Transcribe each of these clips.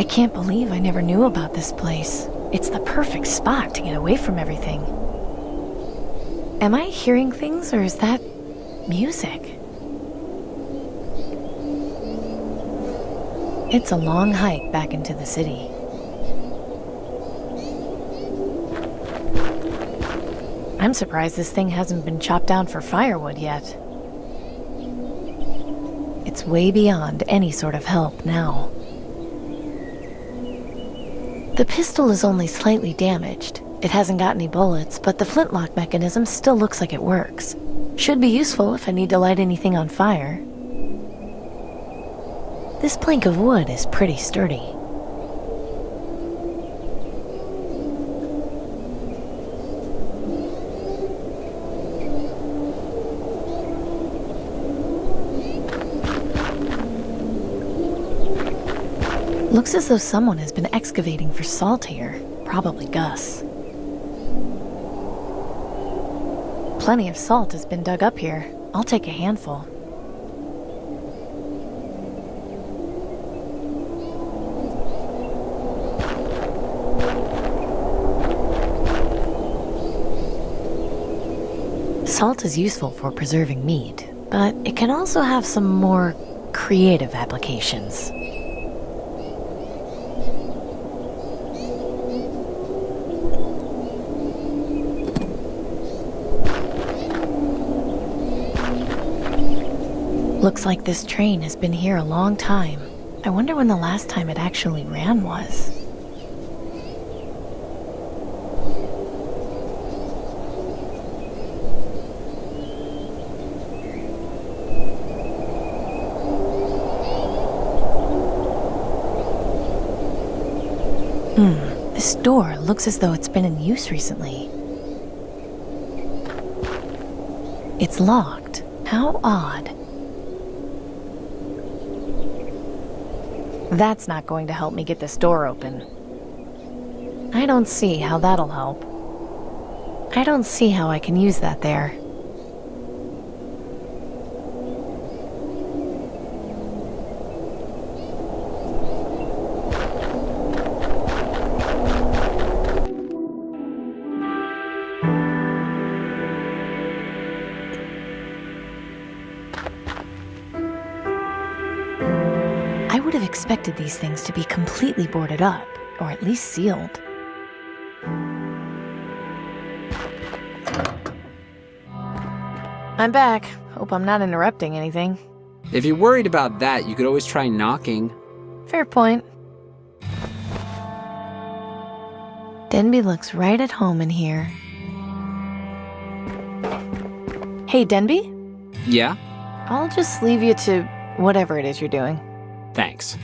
can't believe I never knew about this place. It's the perfect spot to get away from everything. Am I hearing things, or is that music? It's a long hike back into the city. I'm surprised this thing hasn't been chopped down for firewood yet. It's way beyond any sort of help now. The pistol is only slightly damaged. It hasn't got any bullets, but the flintlock mechanism still looks like it works. Should be useful if I need to light anything on fire. This plank of wood is pretty sturdy. Looks as though someone has been excavating for salt here. Probably Gus. Plenty of salt has been dug up here. I'll take a handful. Salt is useful for preserving meat, but it can also have some more creative applications. Looks like this train has been here a long time. I wonder when the last time it actually ran was. This door looks as though it's been in use recently. It's locked. How odd. That's not going to help me get this door open. I don't see how that'll help. I don't see how I can use that there. I would have expected these things to be completely boarded up, or at least sealed. I'm back. Hope I'm not interrupting anything. If you're worried about that, you could always try knocking. Fair point. Denby looks right at home in here. Hey, Denby? Yeah? I'll just leave you to whatever it is you're doing. Thanks.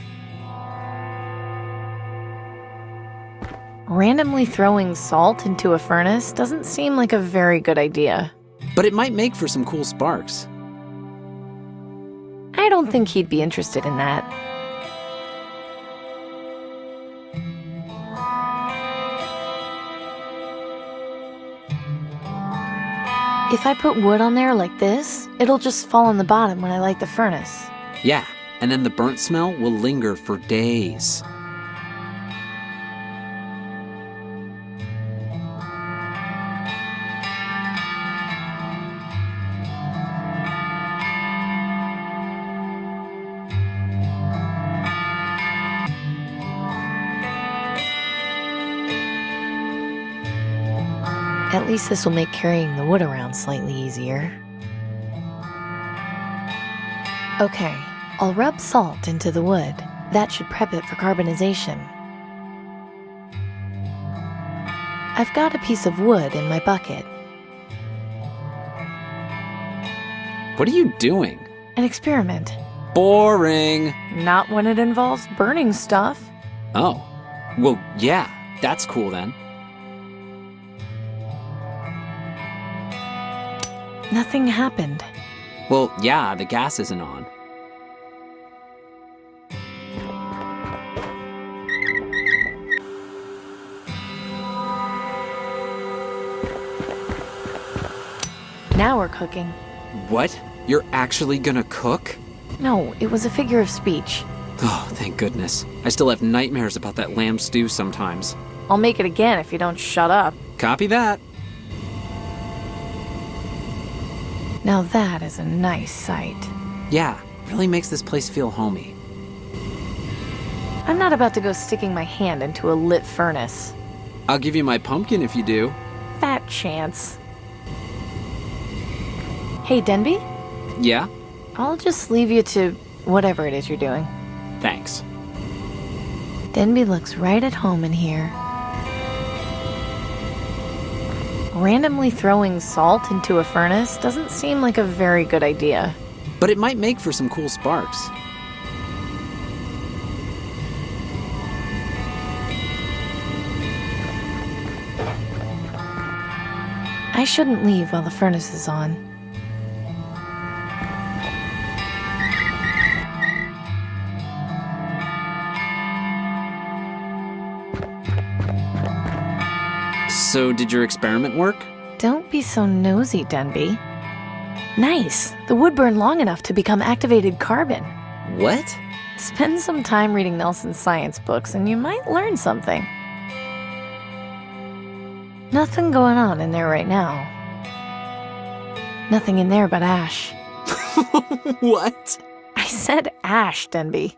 Randomly throwing salt into a furnace doesn't seem like a very good idea. But it might make for some cool sparks. I don't think he'd be interested in that. If I put wood on there like this, it'll just fall on the bottom when I light the furnace. Yeah, and then the burnt smell will linger for days. At least this will make carrying the wood around slightly easier. Okay, I'll rub salt into the wood. That should prep it for carbonization. I've got a piece of wood in my bucket. What are you doing? An experiment. Boring. Not when it involves burning stuff. Oh. Well, yeah, that's cool then. Nothing happened. Well, yeah, the gas isn't on. Now we're cooking. What? You're actually gonna cook? No, it was a figure of speech. Oh, thank goodness. I still have nightmares about that lamb stew sometimes. I'll make it again if you don't shut up. Copy that. Now that is a nice sight. Yeah, really makes this place feel homey. I'm not about to go sticking my hand into a lit furnace. I'll give you my pumpkin if you do. Fat chance. Hey, Denby? Yeah? I'll just leave you to whatever it is you're doing. Thanks. Denby looks right at home in here. Randomly throwing salt into a furnace doesn't seem like a very good idea. But it might make for some cool sparks. I shouldn't leave while the furnace is on. So, did your experiment work? Don't be so nosy, Denby. Nice. The wood burned long enough to become activated carbon. What? Spend some time reading Nelson's science books and you might learn something. Nothing going on in there right now. Nothing in there but ash. What? I said ash, Denby.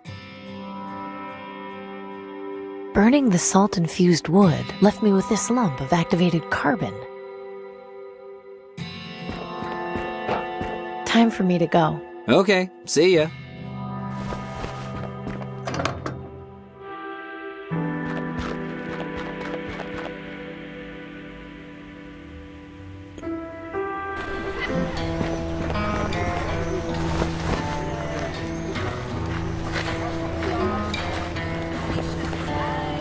Burning the salt-infused wood left me with this lump of activated carbon. Time for me to go. Okay, see ya.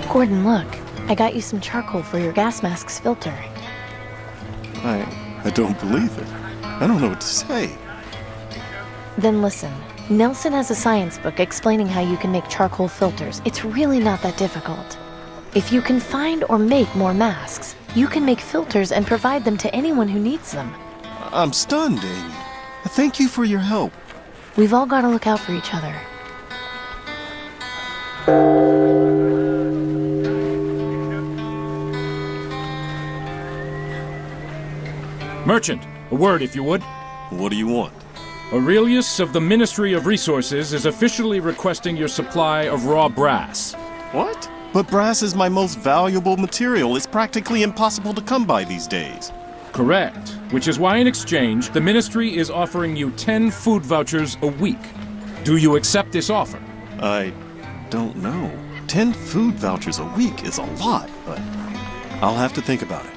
Gordon, look. I got you some charcoal for your gas mask's filter. I don't believe it. I don't know what to say. Then listen. Nelson has a science book explaining how you can make charcoal filters. It's really not that difficult. If you can find or make more masks, you can make filters and provide them to anyone who needs them. I'm stunned, Amy. Thank you for your help. We've all got to look out for each other. Merchant, a word if you would. What do you want? Aurelius of the Ministry of Resources is officially requesting your supply of raw brass. What? But brass is my most valuable material. It's practically impossible to come by these days. Correct. Which is why in exchange, the Ministry is offering you 10 food vouchers a week. Do you accept this offer? I don't know. 10 food vouchers a week is a lot, but I'll have to think about it.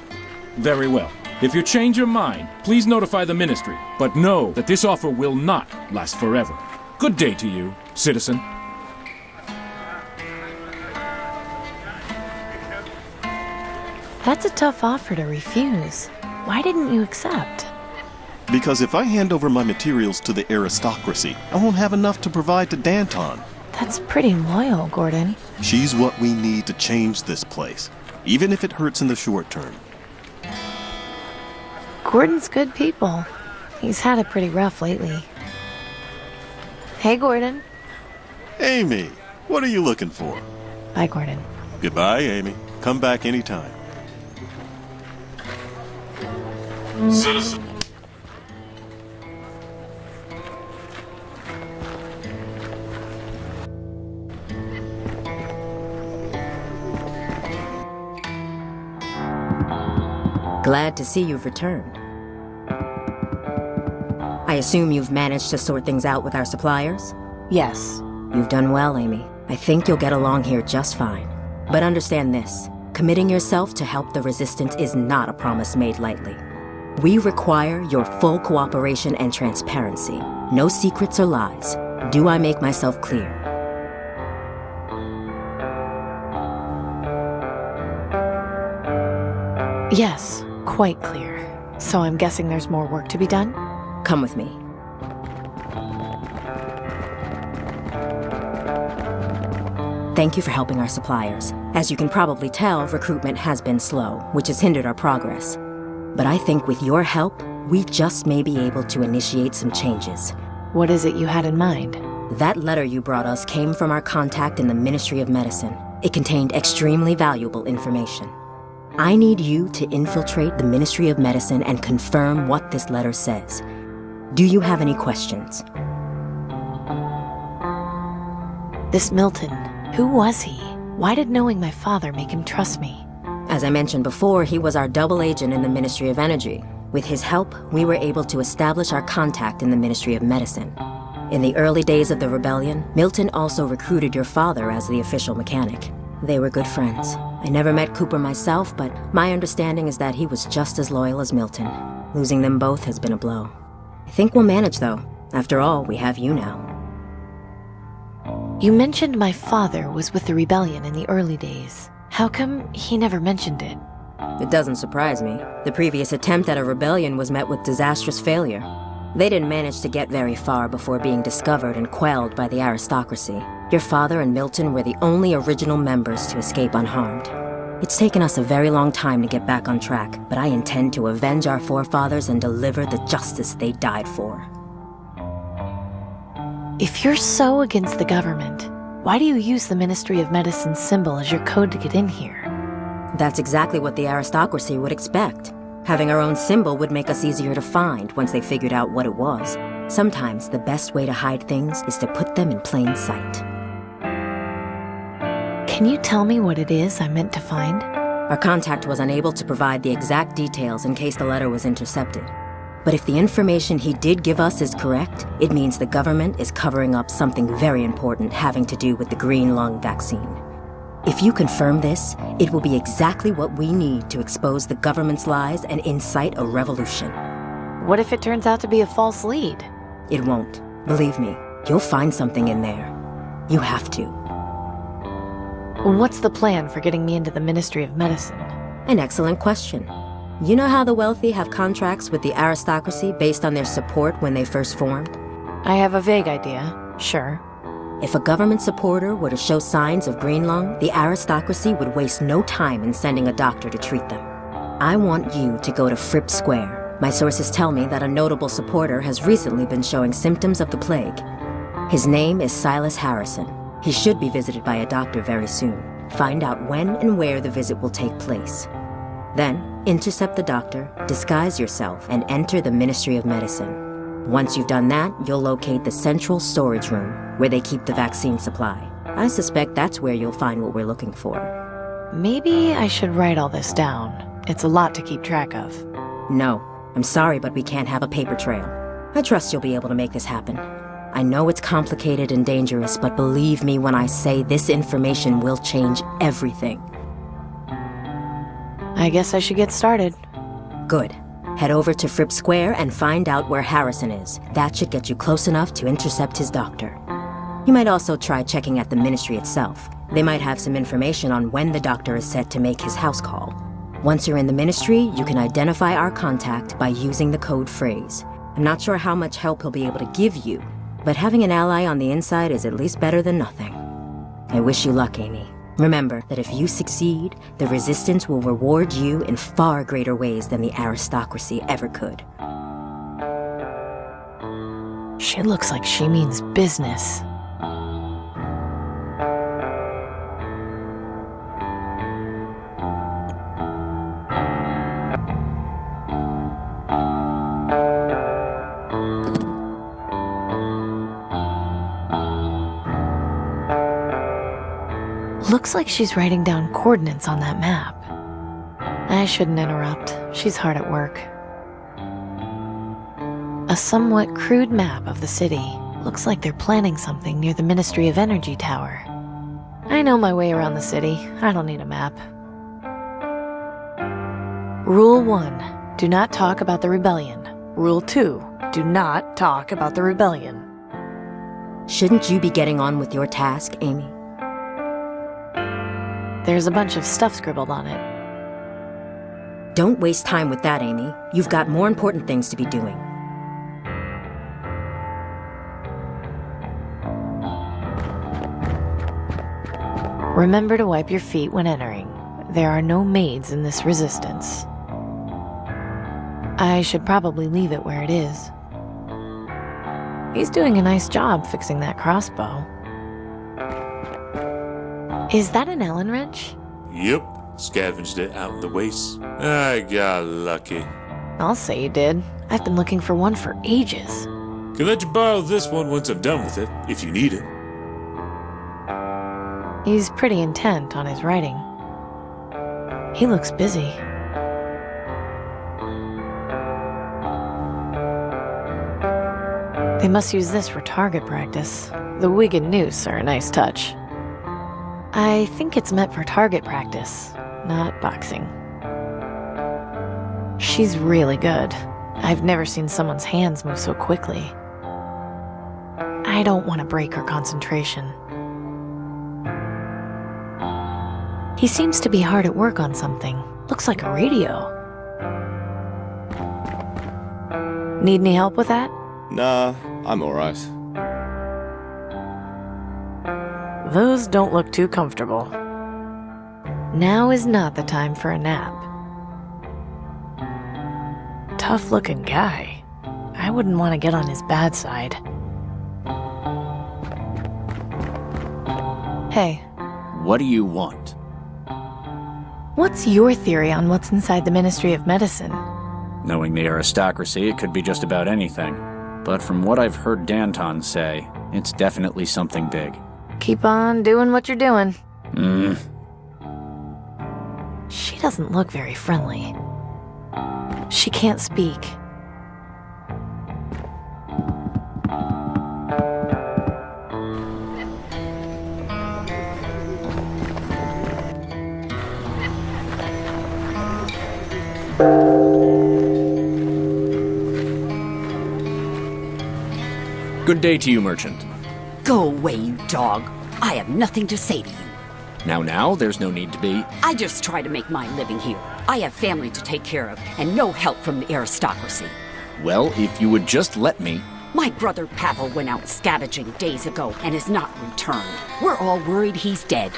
Very well. If you change your mind, please notify the Ministry, but know that this offer will not last forever. Good day to you, citizen. That's a tough offer to refuse. Why didn't you accept? Because if I hand over my materials to the aristocracy, I won't have enough to provide to Danton. That's pretty loyal, Gordon. She's what we need to change this place, even if it hurts in the short term. Gordon's good people. He's had it pretty rough lately. Hey, Gordon. Amy, what are you looking for? Bye, Gordon. Goodbye, Amy. Come back anytime. Citizen. Glad to see you've returned. I assume you've managed to sort things out with our suppliers? Yes. You've done well, Amy. I think you'll get along here just fine. But understand this, committing yourself to help the Resistance is not a promise made lightly. We require your full cooperation and transparency. No secrets or lies. Do I make myself clear? Yes, quite clear. So I'm guessing there's more work to be done? Come with me. Thank you for helping our suppliers. As you can probably tell, recruitment has been slow, which has hindered our progress. But I think with your help, we just may be able to initiate some changes. What is it you had in mind? That letter you brought us came from our contact in the Ministry of Medicine. It contained extremely valuable information. I need you to infiltrate the Ministry of Medicine and confirm what this letter says. Do you have any questions? This Milton, who was he? Why did knowing my father make him trust me? As I mentioned before, he was our double agent in the Ministry of Energy. With his help, we were able to establish our contact in the Ministry of Medicine. In the early days of the rebellion, Milton also recruited your father as the official mechanic. They were good friends. I never met Cooper myself, but my understanding is that he was just as loyal as Milton. Losing them both has been a blow. I think we'll manage, though. After all, we have you now. You mentioned my father was with the rebellion in the early days. How come he never mentioned it? It doesn't surprise me. The previous attempt at a rebellion was met with disastrous failure. They didn't manage to get very far before being discovered and quelled by the aristocracy. Your father and Milton were the only original members to escape unharmed. It's taken us a very long time to get back on track, but I intend to avenge our forefathers and deliver the justice they died for. If you're so against the government, why do you use the Ministry of Medicine's symbol as your code to get in here? That's exactly what the aristocracy would expect. Having our own symbol would make us easier to find once they figured out what it was. Sometimes the best way to hide things is to put them in plain sight. Can you tell me what it is I meant to find? Our contact was unable to provide the exact details in case the letter was intercepted. But if the information he did give us is correct, it means the government is covering up something very important having to do with the green lung vaccine. If you confirm this, it will be exactly what we need to expose the government's lies and incite a revolution. What if it turns out to be a false lead? It won't. Believe me, you'll find something in there. You have to. What's the plan for getting me into the Ministry of Medicine? An excellent question. You know how the wealthy have contracts with the aristocracy based on their support when they first formed? I have a vague idea, sure. If a government supporter were to show signs of green lung, the aristocracy would waste no time in sending a doctor to treat them. I want you to go to Fripp Square. My sources tell me that a notable supporter has recently been showing symptoms of the plague. His name is Silas Harrison. He should be visited by a doctor very soon. Find out when and where the visit will take place. Then, intercept the doctor, disguise yourself, and enter the Ministry of Medicine. Once you've done that, you'll locate the central storage room, where they keep the vaccine supply. I suspect that's where you'll find what we're looking for. Maybe I should write all this down. It's a lot to keep track of. No, I'm sorry, but we can't have a paper trail. I trust you'll be able to make this happen. I know it's complicated and dangerous, but believe me when I say this information will change everything. I guess I should get started. Good. Head over to Fripp Square and find out where Harrison is. That should get you close enough to intercept his doctor. You might also try checking at the ministry itself. They might have some information on when the doctor is set to make his house call. Once you're in the ministry, you can identify our contact by using the code phrase. I'm not sure how much help he'll be able to give you, but having an ally on the inside is at least better than nothing. I wish you luck, Amy. Remember that if you succeed, the resistance will reward you in far greater ways than the aristocracy ever could. She looks like she means business. Looks like she's writing down coordinates on that map. I shouldn't interrupt. She's hard at work. A somewhat crude map of the city. Looks like they're planning something near the Ministry of Energy Tower. I know my way around the city. I don't need a map. Rule 1. Do not talk about the rebellion. Rule 2. Do not talk about the rebellion. Shouldn't you be getting on with your task, Amy? There's a bunch of stuff scribbled on it. Don't waste time with that, Amy. You've got more important things to be doing. Remember to wipe your feet when entering. There are no maids in this resistance. I should probably leave it where it is. He's doing a nice job fixing that crossbow. Is that an Allen wrench? Yep, scavenged it out in the waste. I got lucky. I'll say you did. I've been looking for one for ages. Can let you borrow this one once I'm done with it, if you need it. He's pretty intent on his writing. He looks busy. They must use this for target practice. The wig and noose are a nice touch. I think it's meant for target practice, not boxing. She's really good. I've never seen someone's hands move so quickly. I don't want to break her concentration. He seems to be hard at work on something. Looks like a radio. Need any help with that? Nah, I'm alright. Those don't look too comfortable. Now is not the time for a nap. Tough-looking guy. I wouldn't want to get on his bad side. Hey, What do you want? what's your theory on what's inside the Ministry of Medicine? Knowing the aristocracy, it could be just about anything. But from what I've heard Danton say, it's definitely something big. Keep on doing what you're doing. Hmm. She doesn't look very friendly. She can't speak. Good day to you, merchant. Go away, you dog. I have nothing to say to you. Now, there's no need to be. I just try to make my living here. I have family to take care of, and no help from the aristocracy. Well, if you would just let me. My brother Pavel went out scavenging days ago and has not returned. We're all worried he's dead.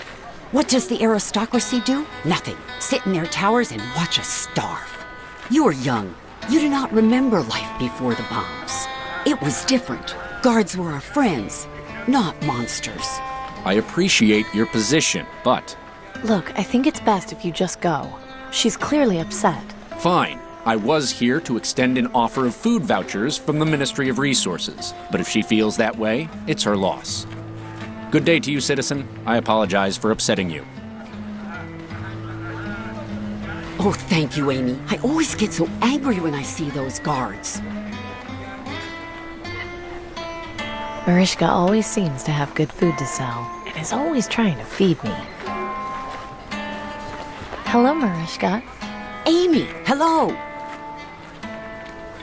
What does the aristocracy do? Nothing. Sit in their towers and watch us starve. You are young. You do not remember life before the bombs. It was different. Guards were our friends, not monsters. I appreciate your position, but... Look, I think it's best if you just go. She's clearly upset. Fine. I was here to extend an offer of food vouchers from the Ministry of Resources. But if she feels that way, it's her loss. Good day to you, citizen. I apologize for upsetting you. Oh, thank you, Amy. I always get so angry when I see those guards. Marishka always seems to have good food to sell, and is always trying to feed me. Hello, Marishka. Amy, hello.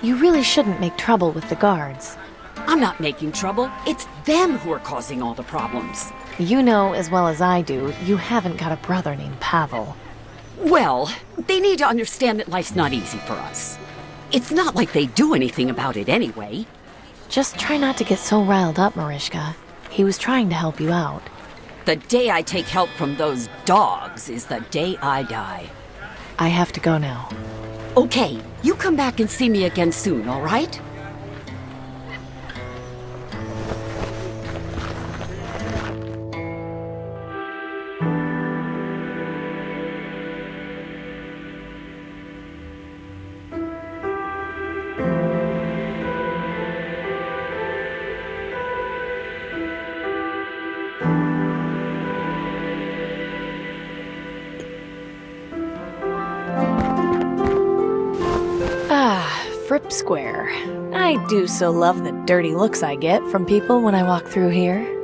You really shouldn't make trouble with the guards. I'm not making trouble. It's them who are causing all the problems. You know as well as I do, you haven't got a brother named Pavel. Well, they need to understand that life's not easy for us. It's not like they do anything about it anyway. Just try not to get so riled up, Marishka. He was trying to help you out. The day I take help from those dogs is the day I die. I have to go now. Okay, you come back and see me again soon, all right? Fripp Square. I do so love the dirty looks I get from people when I walk through here.